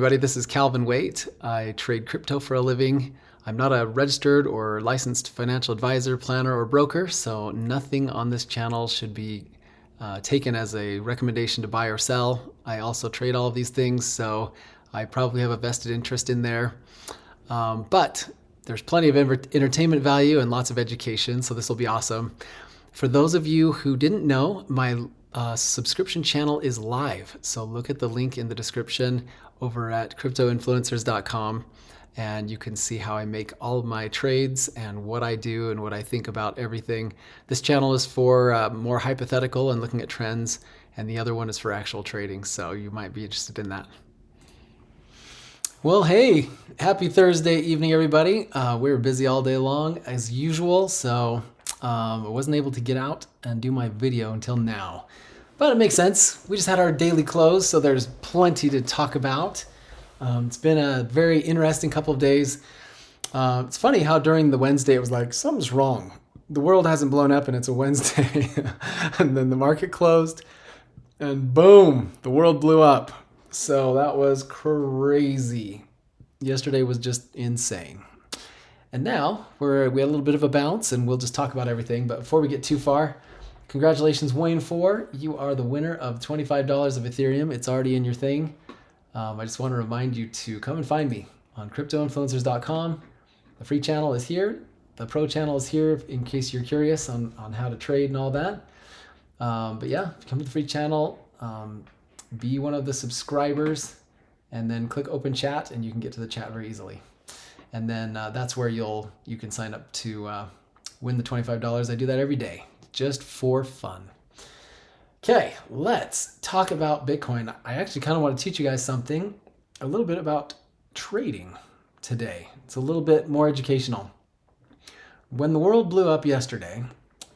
everybody. This is Calvin Waite. I trade crypto for a living. I'm not a registered or licensed financial advisor, planner, or broker, so nothing on this channel should be taken as a recommendation to buy or sell. I also trade all of these things, so I probably have a vested interest in there. But there's plenty of entertainment value and lots of education, so this will be awesome. For those of you who didn't know, my subscription channel is live. So look at the link in the description over at cryptoinfluencers.com and you can see how I make all of my trades and what I do and what I think about everything. This channel is for more hypothetical and looking at trends, and the other one is for actual trading. So you might be interested in that. Well, hey, happy Thursday evening, everybody. We were busy all day long as usual, so I wasn't able to get out and do my video until now. But it makes sense. We just had our daily close, so there's plenty to talk about. It's been a very interesting couple of days. It's funny how during the Wednesday it was like, something's wrong. The world hasn't blown up and it's a Wednesday. And then the market closed and boom, the world blew up. So that was crazy. Yesterday was just insane. And now we had a little bit of a bounce and we'll just talk about everything. But before we get too far, congratulations, Wayne4. You are the winner of $25 of Ethereum. It's already in your thing. I just want to remind you to come and find me on cryptoinfluencers.com. The free channel is here. The pro channel is here in case you're curious on how to trade and all that. But yeah, come to the free channel, be one of the subscribers, and then click open chat and you can get to the chat very easily. And then that's where you can sign up to win the $25. I do that every day just for fun. Okay, let's talk about Bitcoin. I actually kind of want to teach you guys something, a little bit about trading today. It's a little bit more educational. When the world blew up yesterday,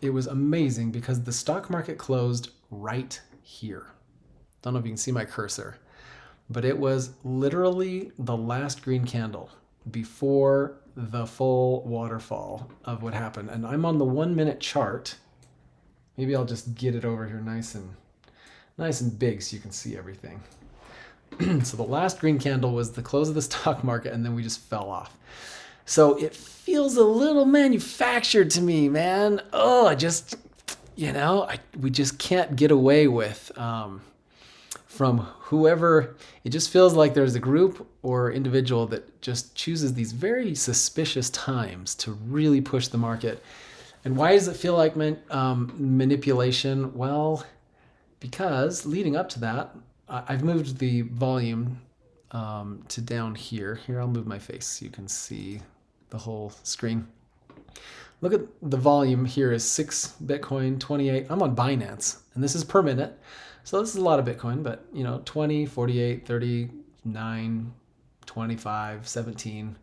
it was amazing because the stock market closed right here. Don't know if you can see my cursor, but it was literally the last green candle before the full waterfall of what happened. And I'm on the 1 minute chart. Maybe I'll just get it over here nice and big so you can see everything. So the last green candle was the close of the stock market, and then we just fell off. So it feels a little manufactured to me, man. Oh, we just can't get away with from whoever. It just feels like there's a group or individual that just chooses these very suspicious times to really push the market. And why does it feel like manipulation? Well, because leading up to that, I've moved the volume to down here. Here, I'll move my face so you can see the whole screen. Look at the volume here is 6 Bitcoin, 28. I'm on Binance, and this is per minute. So this is a lot of Bitcoin, but 20, 48, 39, 25, 17.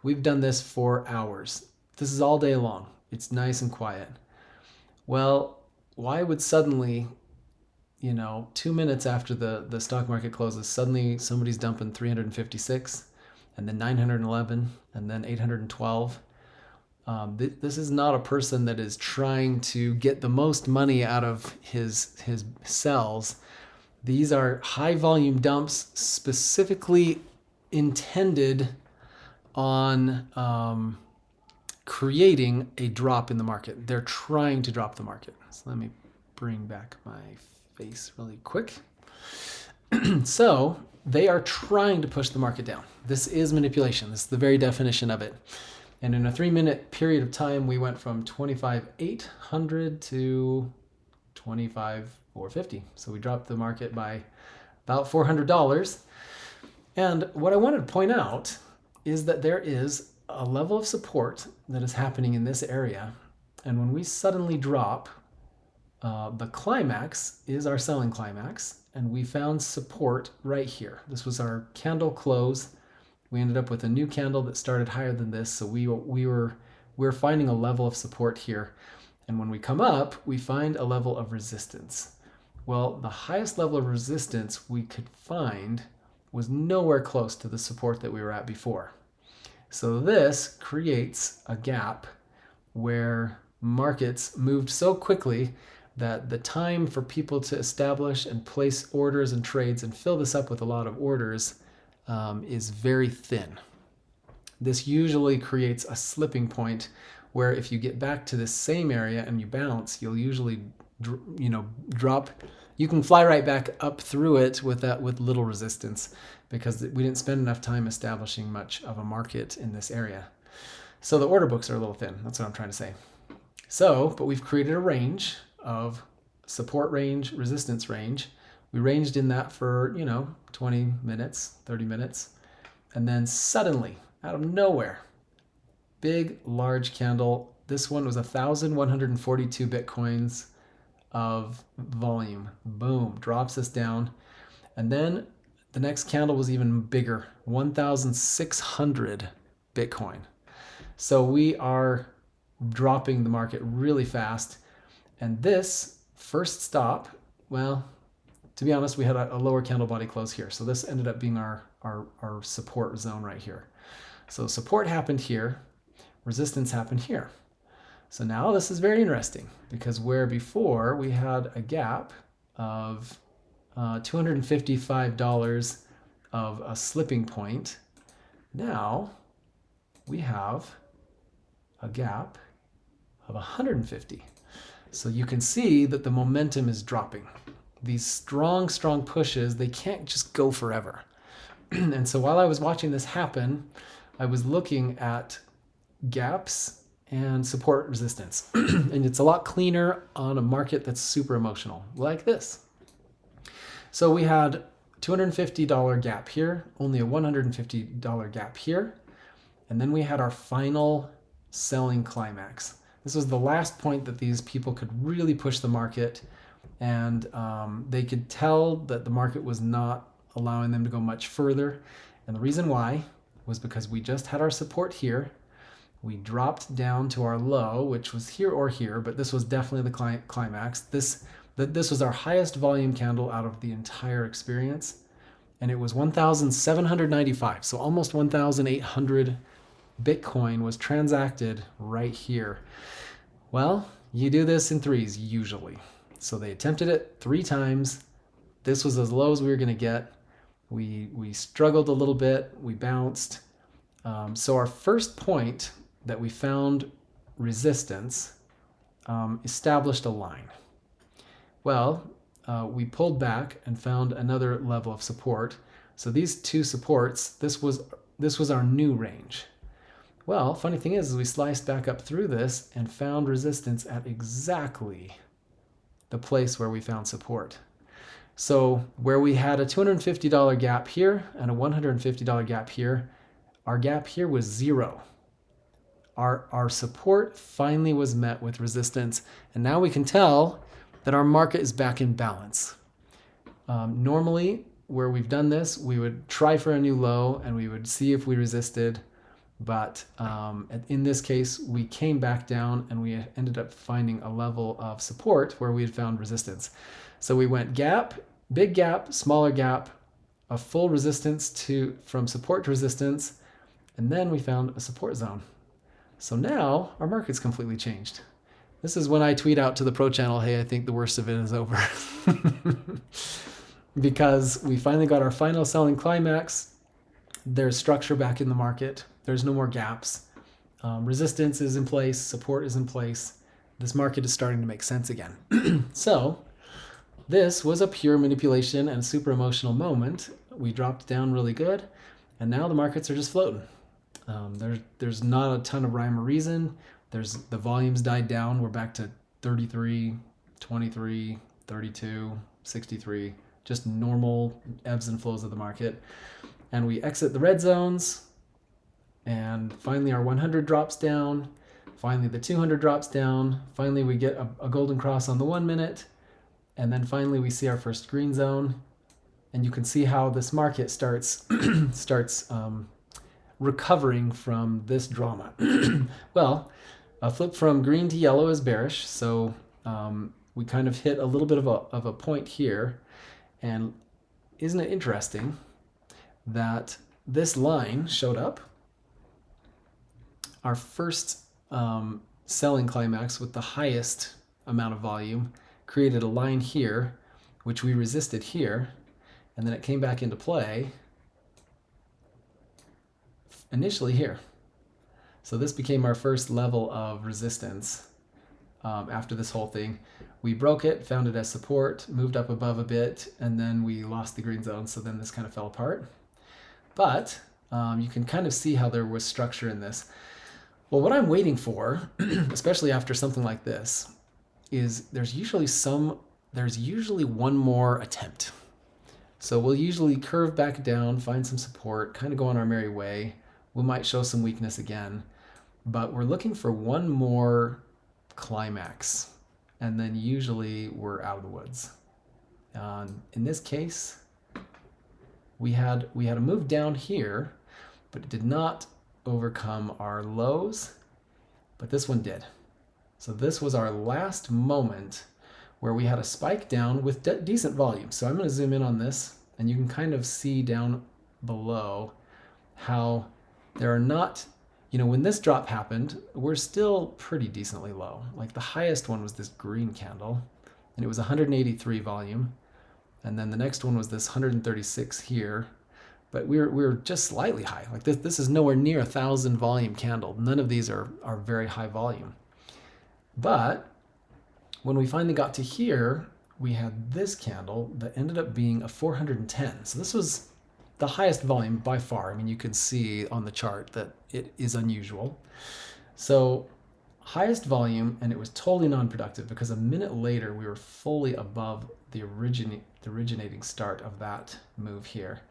We've done this for hours. This is all day long. It's nice and quiet. Well, why would suddenly, 2 minutes after the stock market closes, suddenly somebody's dumping 356 and then 911 and then 812? This is not a person that is trying to get the most money out of his sells. These are high volume dumps specifically intended on creating a drop in the market. They're trying to drop the market. So let me bring back my face really quick. So they are trying to push the market down. This is manipulation. This is the very definition of it. And in a 3 minute period of time, we went from 25,800 to 25,450. So we dropped the market by about $400. And what I wanted to point out is that there is a level of support that is happening in this area. And when we suddenly drop, the climax is our selling climax. And we found support right here. This was our candle close. We ended up with a new candle that started higher than this. So we were finding a level of support here. And when we come up, we find a level of resistance. Well, the highest level of resistance we could find was nowhere close to the support that we were at before. So this creates a gap where markets moved so quickly that the time for people to establish and place orders and trades and fill this up with a lot of orders is very thin. This usually creates a slipping point where if you get back to this same area and you bounce, you'll usually drop. You can fly right back up through it with little resistance, because we didn't spend enough time establishing much of a market in this area. So the order books are a little thin. That's what I'm trying to say. So, but we've created a range of support range, resistance range. We ranged in that for, 20 minutes, 30 minutes. And then suddenly, out of nowhere, big, large candle. This one was 1,142 Bitcoins of volume. Boom, drops us down. And then the next candle was even bigger, 1,600 Bitcoin. So we are dropping the market really fast. And this first stop, well, to be honest, we had a lower candle body close here. So this ended up being our support zone right here. So support happened here, resistance happened here. So now this is very interesting, because where before we had a gap of $255 of a slipping point, now we have a gap of 150. So you can see that the momentum is dropping. These strong pushes, they can't just go forever. And so while I was watching this happen, I was looking at gaps and support resistance. And it's a lot cleaner on a market that's super emotional, like this. So we had $250 gap here, only a $150 gap here. And then we had our final selling climax. This was the last point that these people could really push the market, and they could tell that the market was not allowing them to go much further. And the reason why was because we just had our support here. We dropped down to our low, which was here or here, but this was definitely the climax. This was our highest volume candle out of the entire experience, and it was 1,795, so almost 1,800 Bitcoin was transacted right here. Well, you do this in threes usually. So they attempted it 3 times. This was as low as we were going to get. We struggled a little bit. We bounced. So our first point that we found resistance established a line. Well, we pulled back and found another level of support. So these 2 supports, this was our new range. Well, funny thing is we sliced back up through this and found resistance at exactly the place where we found support. So where we had a $250 gap here and a $150 gap here, our gap here was 0. Our support finally was met with resistance, and now we can tell that our market is back in balance. Normally, where we've done this, we would try for a new low and we would see if we resisted. But in this case, we came back down and we ended up finding a level of support where we had found resistance. So we went gap, big gap, smaller gap, a full resistance from support to resistance, and then we found a support zone. So now our market's completely changed. This is when I tweet out to the pro channel, hey, I think the worst of it is over. Because we finally got our final selling climax. There's structure back in the market. There's no more gaps. Resistance is in place. Support is in place. This market is starting to make sense again. So this was a pure manipulation and super emotional moment. We dropped down really good, and now the markets are just floating. There's not a ton of rhyme or reason. The volumes died down. We're back to 33, 23, 32, 63, just normal ebbs and flows of the market. And we exit the red zones, and finally our 100 drops down. Finally the 200 drops down. Finally we get a golden cross on the 1 minute, and then finally we see our first green zone. And you can see how this market starts recovering from this drama. Well, a flip from green to yellow is bearish, so we kind of hit a little bit of a point here. And isn't it interesting that this line showed up? Our first selling climax with the highest amount of volume created a line here, which we resisted here, and then it came back into play, initially here. So this became our first level of resistance after this whole thing. We broke it, found it as support, moved up above a bit, and then we lost the green zone, so then this kind of fell apart. But you can kind of see how there was structure in this. Well, what I'm waiting for, especially after something like this, is there's usually one more attempt. So we'll usually curve back down, find some support, kind of go on our merry way. We might show some weakness again, but we're looking for one more climax, and then usually we're out of the woods. In this case, we had a move down here, but it did not overcome our lows, but this one did. So this was our last moment where we had a spike down with decent volume. So I'm going to zoom in on this, and you can kind of see down below how there are not, when this drop happened, we're still pretty decently low. Like the highest one was this green candle, and it was 183 volume. And then the next one was this 136 here. But we're just slightly high. Like this is nowhere near 1,000 volume candle. None of these are very high volume. But when we finally got to here, we had this candle that ended up being a 410. So this was the highest volume by far. I mean, you can see on the chart that it is unusual. So highest volume, and it was totally non-productive because a minute later we were fully above the originating start of that move here.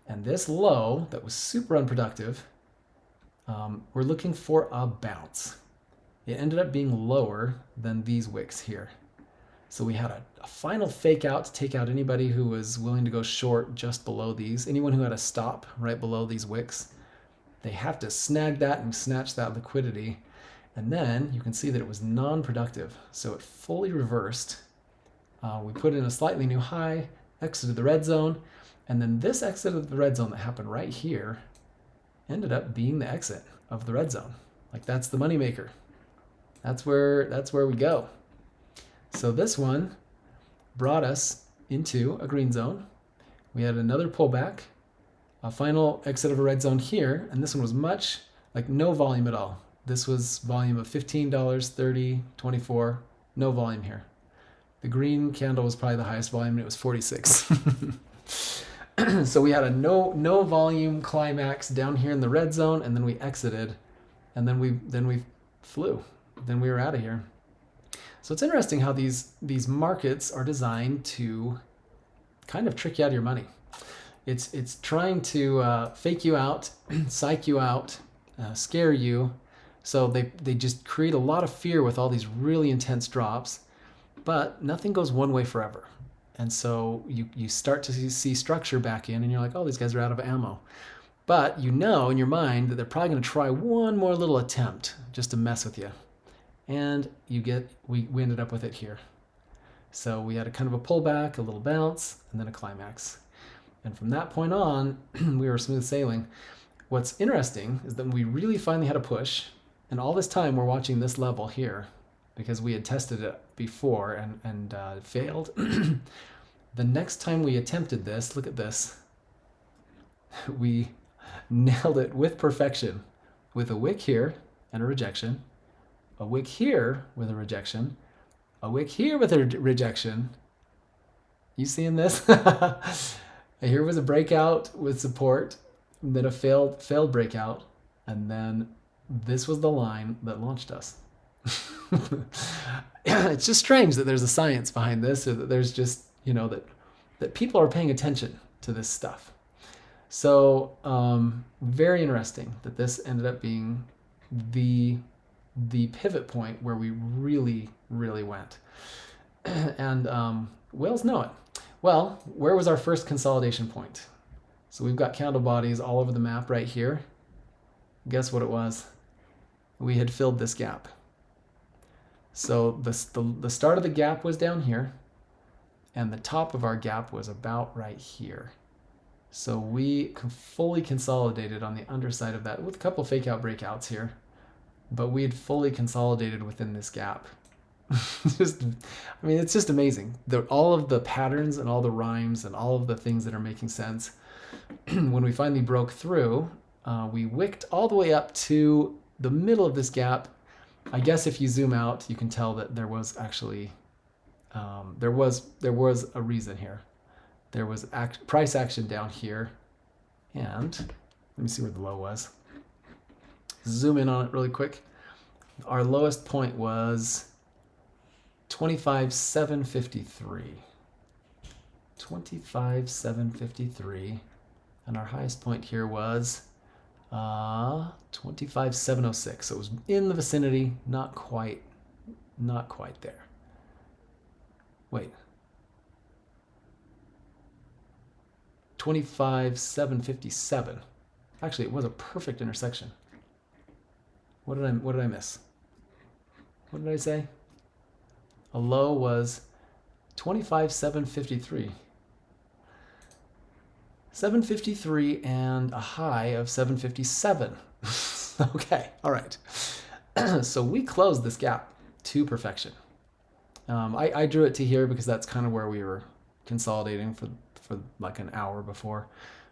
And this low that was super unproductive, we're looking for a bounce. It ended up being lower than these wicks here. So we had a final fake out to take out anybody who was willing to go short just below these. Anyone who had a stop right below these wicks, they have to snag that and snatch that liquidity. And then you can see that it was non-productive. So it fully reversed. We put in a slightly new high, exited the red zone, and then this exit of the red zone that happened right here ended up being the exit of the red zone. Like that's the moneymaker. That's where we go. So this one brought us into a green zone. We had another pullback, a final exit of a red zone here, and this one was like no volume at all. This was volume of $15, $30, $24, no volume here. The green candle was probably the highest volume, and it was 46. So we had a no volume climax down here in the red zone, and then we exited, and then we flew. Then we were out of here. So it's interesting how these markets are designed to kind of trick you out of your money. It's trying to fake you out, psych you out, scare you. So they just create a lot of fear with all these really intense drops, but nothing goes one way forever. And so you start to see structure back in, and you're like, oh, these guys are out of ammo. But you know in your mind that they're probably going to try one more little attempt just to mess with you. And we ended up with it here. So we had a kind of a pullback, a little bounce, and then a climax. And from that point on, we were smooth sailing. What's interesting is that we really finally had a push, and all this time we're watching this level here because we had tested it before and failed. The next time we attempted this, look at this. We nailed it with perfection with a wick here and a rejection, a wick here with a rejection, a wick here with a rejection. You seeing this? Here was a breakout with support, then a failed breakout, and then this was the line that launched us. It's just strange that there's a science behind this, or that there's just, that people are paying attention to this stuff. So very interesting that this ended up being the pivot point where we really, really went. And whales know it. Well, where was our first consolidation point? So we've got candle bodies all over the map right here. Guess what it was? We had filled this gap. So the start of the gap was down here, and the top of our gap was about right here. So we fully consolidated on the underside of that with a couple fake out breakouts here, but we had fully consolidated within this gap. It's just amazing. All of the patterns and all the rhymes and all of the things that are making sense. When we finally broke through, We wicked all the way up to the middle of this gap. I guess if you zoom out, you can tell that there was actually there was a reason here. There was price action down here, and let me see where the low was. Zoom in on it really quick. Our lowest point was 25,753. 25,753, and our highest point here was 25,706. So it was in the vicinity, not quite there. Wait. 25,757. Actually, it was a perfect intersection. What did I miss? What did I say? A low was 25,753. 753 and a high of 757. Okay, all right. So we closed this gap to perfection. I drew it to here because that's kind of where we were consolidating for like an hour before.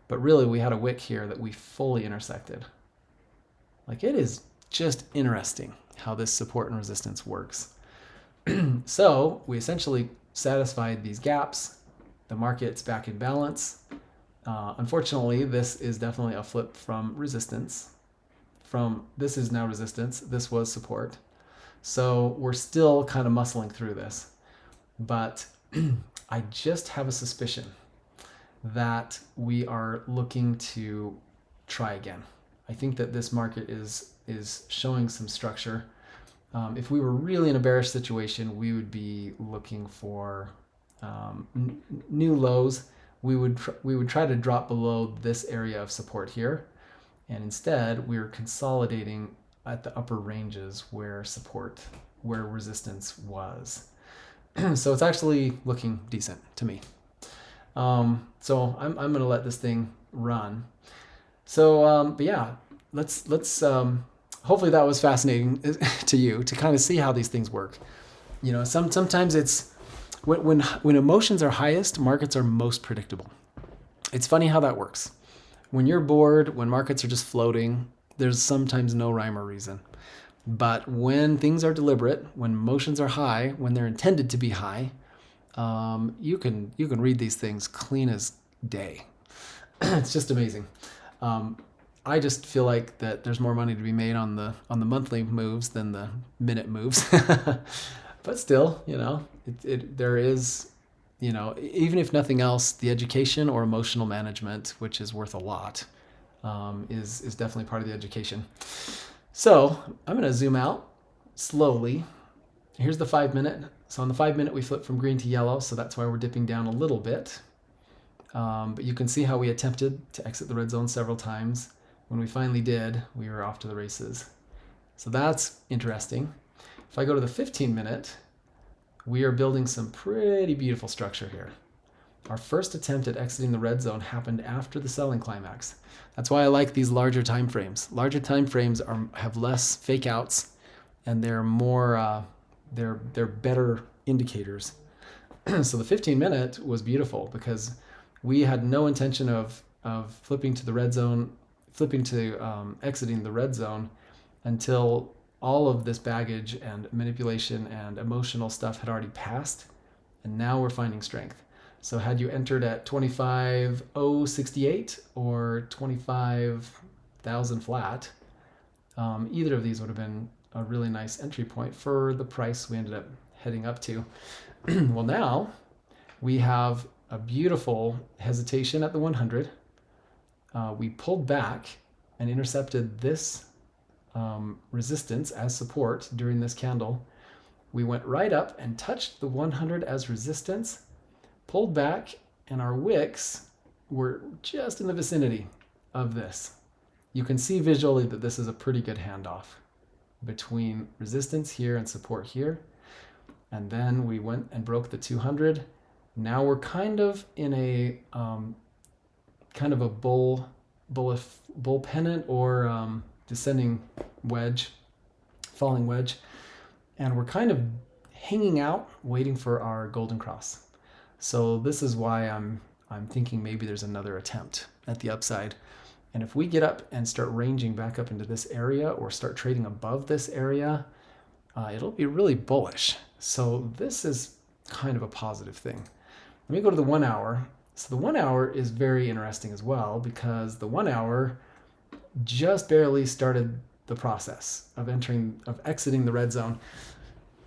But really, we had a wick here that we fully intersected. Like, it is just interesting how this support and resistance works. So we essentially satisfied these gaps. The market's back in balance. Unfortunately, this is definitely a flip from resistance. This is now resistance. This was support. So we're still kind of muscling through this. But I just have a suspicion that we are looking to try again. I think that this market is showing some structure. If we were really in a bearish situation, we would be looking for new lows. We would try to drop below this area of support here, and instead we're consolidating at the upper ranges where resistance was. So it's actually looking decent to me. So I'm going to let this thing run. So, but yeah, let's hopefully that was fascinating to you to kind of see how these things work. You know, sometimes it's when emotions are highest, markets are most predictable. It's funny how that works. When you're bored, when markets are just floating, there's sometimes no rhyme or reason. But when things are deliberate, when emotions are high, when they're intended to be high, you can read these things clean as day. It's just amazing. I just feel like that there's more money to be made on the monthly moves than the minute moves. But still, you know, there is, you know, even if nothing else, the education or emotional management, which is worth a lot, is definitely part of the education. So I'm going to zoom out slowly. Here's the 5 minute. So on the 5 minute, we flip from green to yellow. So that's why we're dipping down a little bit. But you can see how we attempted to exit the red zone several times. When we finally did, we were off to the races. So that's interesting. If I go to the 15 minute, we are building some pretty beautiful structure here. Our first attempt at exiting the red zone happened after the selling climax. That's why I like these larger time frames. Larger time frames have less fake outs, and they're more they're better indicators. So the 15 minute was beautiful because we had no intention of flipping to the red zone, exiting the red zone until all of this baggage and manipulation and emotional stuff had already passed, and now we're finding strength. So had you entered at 25,068 or 25,000 flat, either of these would have been a really nice entry point for the price we ended up heading up to. Well, now we have a beautiful hesitation at the 100. We pulled back and intercepted this resistance as support during this candle. We went right up and touched the 100 as resistance, pulled back, and our wicks were just in the vicinity of this. You can see visually that this is a pretty good handoff between resistance here and support here. And then we went and broke the 200. Now we're kind of in a kind of a bull pennant or descending wedge, falling wedge, and we're kind of hanging out waiting for our golden cross. So this is why I'm thinking maybe there's another attempt at the upside. And if we get up and start ranging back up into this area or start trading above this area, it'll be really bullish. So this is kind of a positive thing. Let me go to the 1 hour. So the 1 hour is very interesting as well, because the 1 hour just barely started the process of exiting the red zone.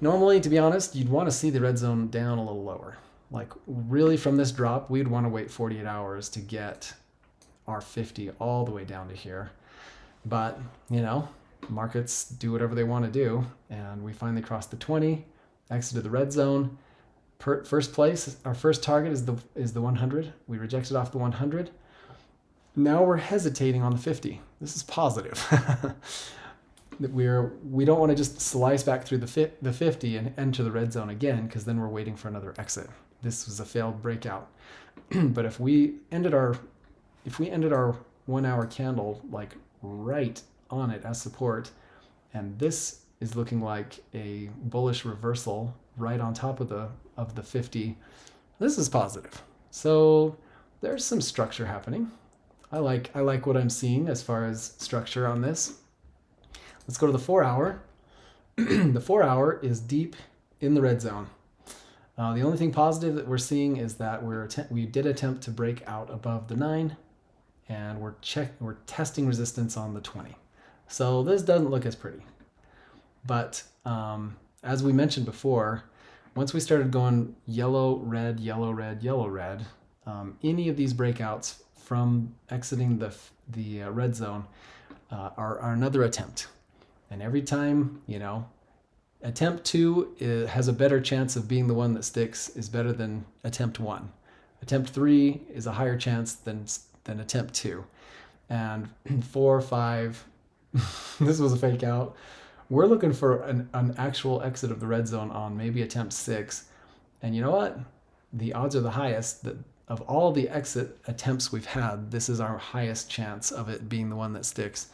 Normally, to be honest, you'd want to see the red zone down a little lower. Like really from this drop, we'd want to wait 48 hours to get our 50 all the way down to here. But, markets do whatever they want to do. And we finally crossed the 20, exited the red zone. First place, our first target is the 100. We rejected off the 100. Now we're hesitating on the 50. This is positive. We don't want to just slice back through the 50 and enter the red zone again, because then we're waiting for another exit. This was a failed breakout. But if we ended our 1 hour candle like right on it as support, and this is looking like a bullish reversal right on top of the 50, this is positive. So there's some structure happening. I like what I'm seeing as far as structure on this. Let's go to the 4 hour. The 4 hour is deep in the red zone. The only thing positive that we're seeing is that we did attempt to break out above the 9, and we're testing resistance on the 20. So this doesn't look as pretty. But as we mentioned before, once we started going yellow, red, yellow, red, yellow, red, any of these breakouts from exiting the red zone are another attempt. And every time, attempt 2 has a better chance of being the one that sticks, is better than attempt 1. Attempt 3 is a higher chance than attempt 2. And 4, 5, this was a fake out. We're looking for an actual exit of the red zone on maybe attempt 6. And you know what? The odds are the highest that of all the exit attempts we've had, this is our highest chance of it being the one that sticks.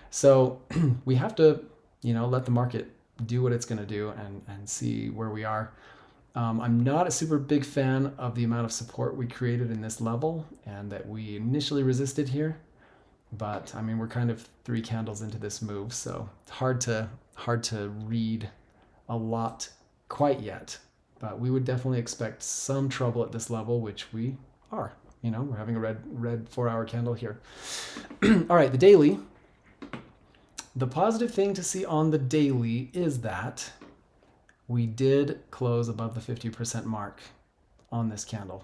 So we have to, let the market do what it's going to do and see where we are. I'm not a super big fan of the amount of support we created in this level and that we initially resisted here. But I mean, we're kind of 3 candles into this move, so it's hard to read a lot quite yet. But we would definitely expect some trouble at this level, which we are. We're having a red 4 hour candle here. All right, the daily. The positive thing to see on the daily is that we did close above the 50% mark on this candle.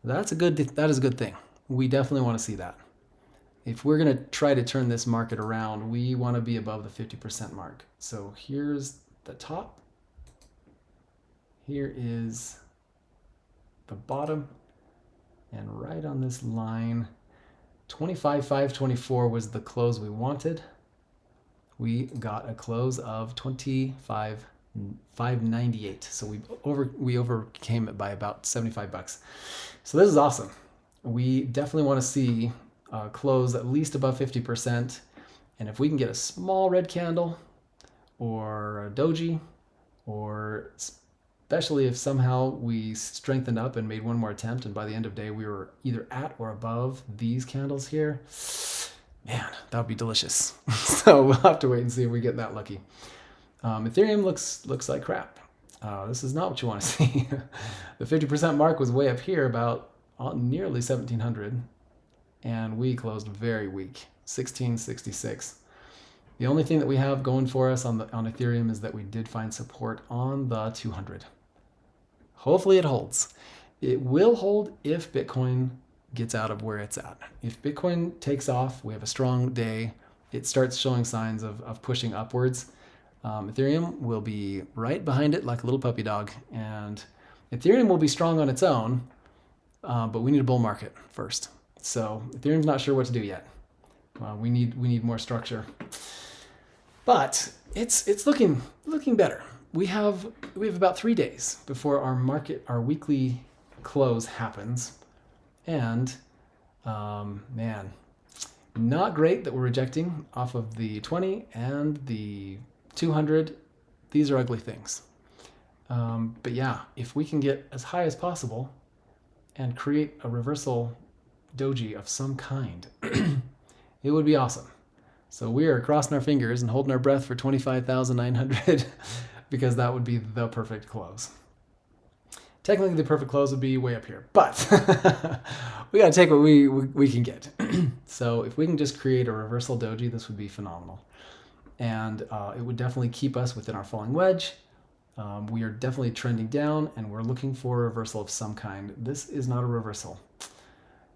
That is a good thing. We definitely want to see that. If we're going to try to turn this market around, we want to be above the 50% mark. So here's the top. Here is the bottom. And right on this line, 25,524 was the close we wanted. We got a close of 25,598. So we overcame it by about $75. So this is awesome. We definitely want to see close at least above 50%. And if we can get a small red candle or a doji, or especially if somehow we strengthened up and made one more attempt and by the end of day we were either at or above these candles here, man, that would be delicious. So we'll have to wait and see if we get that lucky. Ethereum looks like crap. This is not what you want to see. The 50% mark was way up here, about nearly 1,700, and we closed very weak, 1666. The only thing that we have going for us on Ethereum is that we did find support on the 200. Hopefully it holds. It will hold if Bitcoin gets out of where it's at. If Bitcoin takes off, we have a strong day, it starts showing signs of pushing upwards, Ethereum will be right behind it like a little puppy dog. And Ethereum will be strong on its own, but we need a bull market first. So Ethereum's not sure what to do yet. We need more structure. But it's looking better. We have about 3 days before our weekly close happens. And man, not great that we're rejecting off of the 20 and the 200. These are ugly things. But yeah, if we can get as high as possible and create a reversal doji of some kind, it would be awesome. So we are crossing our fingers and holding our breath for 25,900 because that would be the perfect close. Technically, the perfect close would be way up here, but we got to take what we can get. So if we can just create a reversal doji, this would be phenomenal. And it would definitely keep us within our falling wedge. We are definitely trending down, and we're looking for a reversal of some kind. This is not a reversal.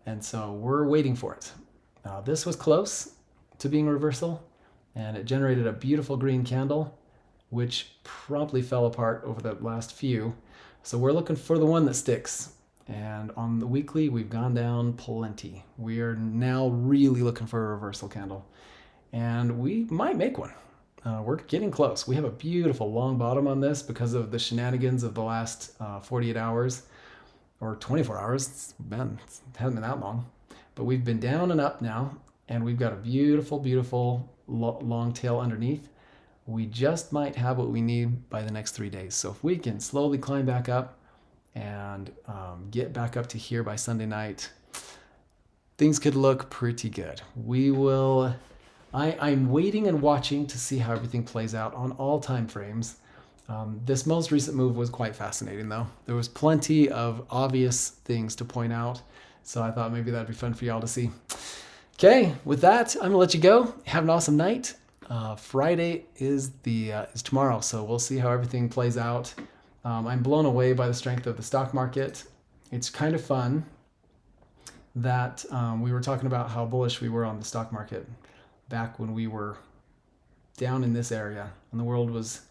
And so we're waiting for it. This was close to being a reversal, and it generated a beautiful green candle, which promptly fell apart over the last few. So we're looking for the one that sticks. And on the weekly, we've gone down plenty. We are now really looking for a reversal candle. And we might make one. We're getting close. We have a beautiful long bottom on this because of the shenanigans of the last 48 hours or 24 hours. It hasn't been that long. But we've been down and up now, and we've got a beautiful, beautiful long tail underneath. We just might have what we need by the next 3 days. So if we can slowly climb back up and get back up to here by Sunday night, things could look pretty good. We will. I'm waiting and watching to see how everything plays out on all time frames. This most recent move was quite fascinating, though. There was plenty of obvious things to point out, so I thought maybe that'd be fun for y'all to see. Okay, with that, I'm gonna let you go. Have an awesome night. Friday is tomorrow, so we'll see how everything plays out. I'm blown away by the strength of the stock market. It's kind of fun that we were talking about how bullish we were on the stock market back when we were down in this area, and the world was,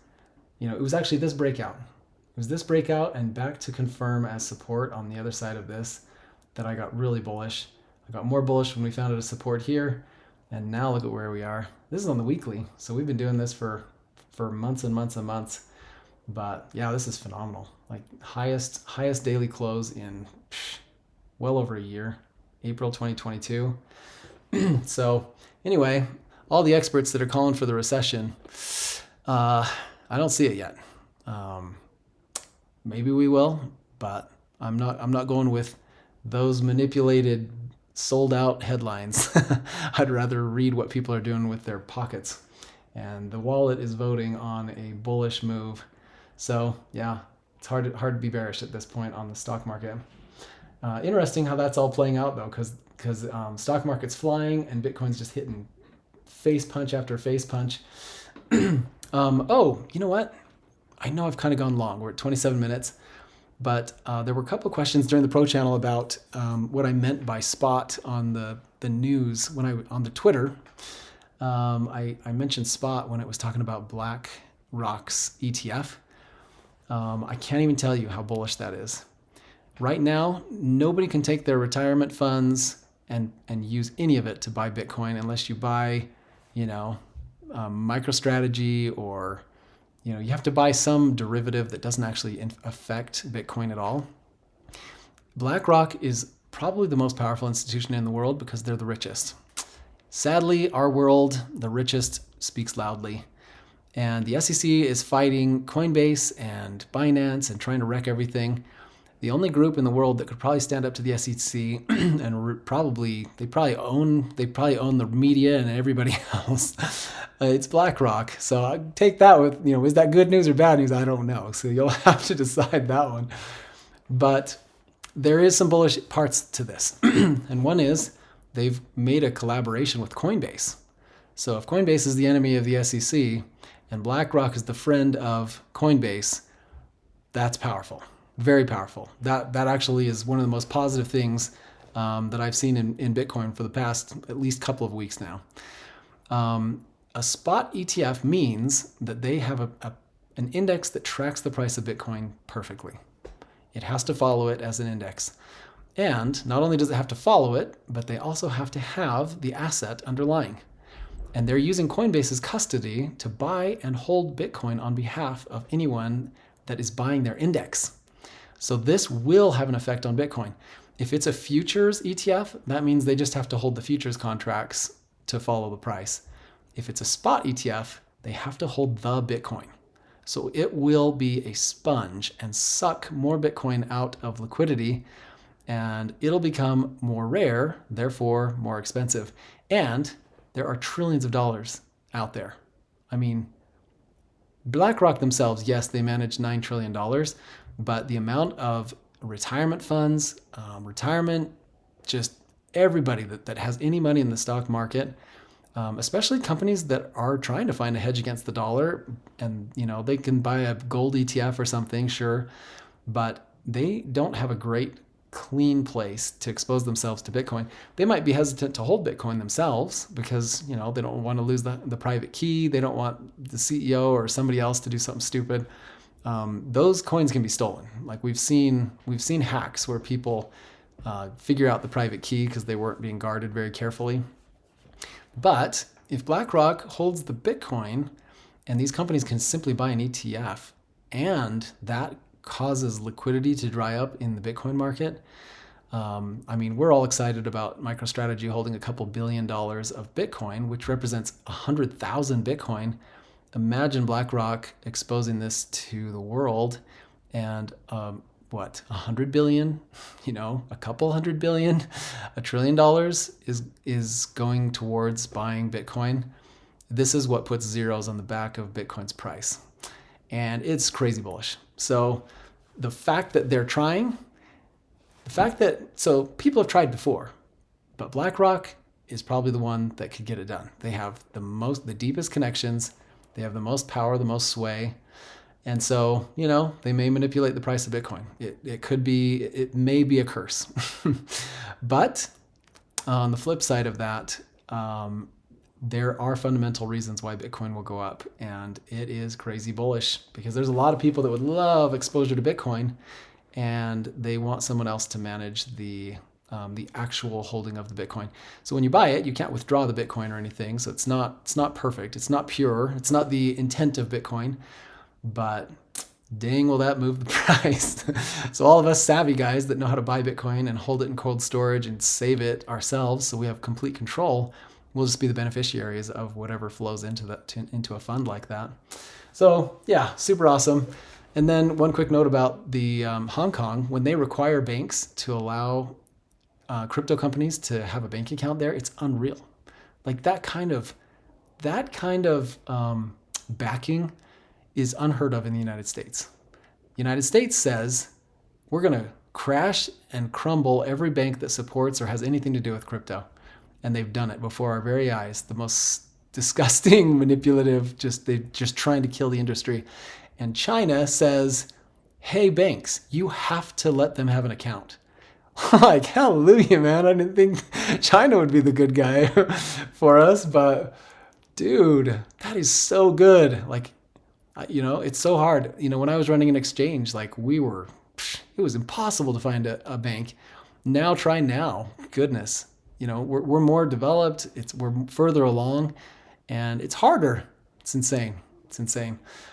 it was actually this breakout. It was this breakout and back to confirm as support on the other side of this that I got really bullish. I got more bullish when we found it a support here, and now look at where we are. This is on the weekly, so we've been doing this for months and months and months. But yeah, this is phenomenal. Like highest daily close in well over a year, April 2022. So anyway, all the experts that are calling for the recession, I don't see it yet. Maybe we will, but I'm not going with those manipulated, sold out headlines. I'd rather read what people are doing with their pockets. And the wallet is voting on a bullish move. So yeah, it's hard to be bearish at this point on the stock market. Interesting how that's all playing out though, because stock market's flying and Bitcoin's just hitting face punch after face punch. Oh, you know what? I know I've kind of gone long. We're at 27 minutes. But there were a couple of questions during the Pro channel about what I meant by spot on the news on the Twitter. I mentioned spot when it was talking about Blackrock's ETF. I can't even tell you how bullish that is. Right now, nobody can take their retirement funds and use any of it to buy Bitcoin unless you buy, MicroStrategy or you have to buy some derivative that doesn't actually affect Bitcoin at all. BlackRock is probably the most powerful institution in the world because they're the richest. Sadly, our world, the richest speaks loudly. And the SEC is fighting Coinbase and Binance and trying to wreck everything. The only group in the world that could probably stand up to the SEC and they probably own the media and everybody else. It's BlackRock. So I take that with, is that good news or bad news? I don't know. So you'll have to decide that one. But there is some bullish parts to this. And one is they've made a collaboration with Coinbase. So if Coinbase is the enemy of the SEC and BlackRock is the friend of Coinbase, that's powerful. Very powerful. That actually is one of the most positive things that I've seen in Bitcoin for the past at least couple of weeks now. A spot ETF means that they have an index that tracks the price of Bitcoin perfectly. It has to follow it as an index. And not only does it have to follow it, but they also have to have the asset underlying. And they're using Coinbase's custody to buy and hold Bitcoin on behalf of anyone that is buying their index. So this will have an effect on Bitcoin. If it's a futures ETF, that means they just have to hold the futures contracts to follow the price. If it's a spot ETF, they have to hold the Bitcoin. So it will be a sponge and suck more Bitcoin out of liquidity, and it'll become more rare, therefore more expensive. And There are trillions of dollars out there. I mean, BlackRock themselves, yes, they manage $9 trillion, but the amount of retirement funds, retirement, just everybody that has any money in the stock market, especially companies that are trying to find a hedge against the dollar, and they can buy a gold ETF or something, sure, but they don't have a great clean place to expose themselves to Bitcoin. They might be hesitant to hold Bitcoin themselves because they don't want to lose the private key. They don't want the CEO or somebody else to do something stupid. Those coins can be stolen. Like we've seen hacks where people figure out the private key because they weren't being guarded very carefully. But if BlackRock holds the Bitcoin and these companies can simply buy an ETF, and that causes liquidity to dry up in the Bitcoin market. I mean, we're all excited about MicroStrategy holding a couple $1 billion of Bitcoin, which represents 100,000 Bitcoin. Imagine BlackRock exposing this to the world, and 100 billion, a couple $100 billion, $1 trillion is going towards buying Bitcoin. This is what puts zeros on the back of Bitcoin's price. And it's crazy bullish. So the fact that they're trying, so people have tried before, but BlackRock is probably the one that could get it done. They have the deepest connections. They have the most power, the most sway. And so, they may manipulate the price of Bitcoin. It may be a curse. But on the flip side of that, there are fundamental reasons why Bitcoin will go up, and it is crazy bullish because there's a lot of people that would love exposure to Bitcoin, and they want someone else to manage the actual holding of the Bitcoin. So when you buy it, you can't withdraw the Bitcoin or anything. So it's not perfect. It's not pure. It's not the intent of Bitcoin, but dang, will that move the price. So all of us savvy guys that know how to buy Bitcoin and hold it in cold storage and save it ourselves so we have complete control, we'll just be the beneficiaries of whatever flows into a fund like that. So yeah, super awesome. And then one quick note about the Hong Kong, when they require banks to allow crypto companies to have a bank account there, it's unreal. Like that kind of backing is unheard of in the United States. The United States says we're going to crash and crumble every bank that supports or has anything to do with crypto. And they've done it before our very eyes. The most disgusting, manipulative, they're just trying to kill the industry. And China says, hey, banks, you have to let them have an account. Like, hallelujah, man. I didn't think China would be the good guy for us. But, dude, that is so good. Like, it's so hard. When I was running an exchange, like it was impossible to find a bank. Now, try now. Goodness. We're more developed. We're further along, and it's harder. It's insane.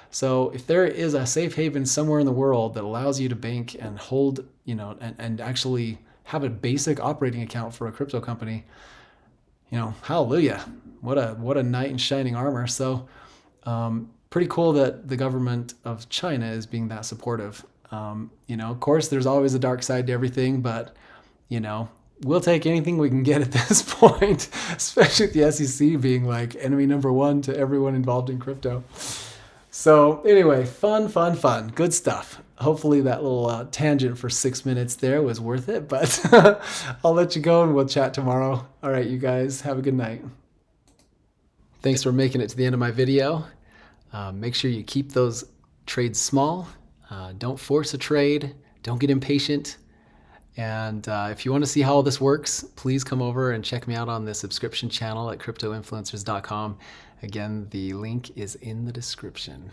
So if there is a safe haven somewhere in the world that allows you to bank and hold, and actually have a basic operating account for a crypto company, hallelujah. What a knight in shining armor. So pretty cool that the government of China is being that supportive. Of course, there's always a dark side to everything, but, we'll take anything we can get at this point, especially with the SEC being like enemy number one to everyone involved in crypto. So anyway, fun. Good stuff. Hopefully that little tangent for 6 minutes there was worth it, but I'll let you go and we'll chat tomorrow. All right, you guys, have a good night. Thanks for making it to the end of my video. Make sure you keep those trades small. Don't force a trade. Don't get impatient. And if you want to see how all this works, please come over and check me out on the subscription channel at cryptoinfluencers.com. Again, the link is in the description.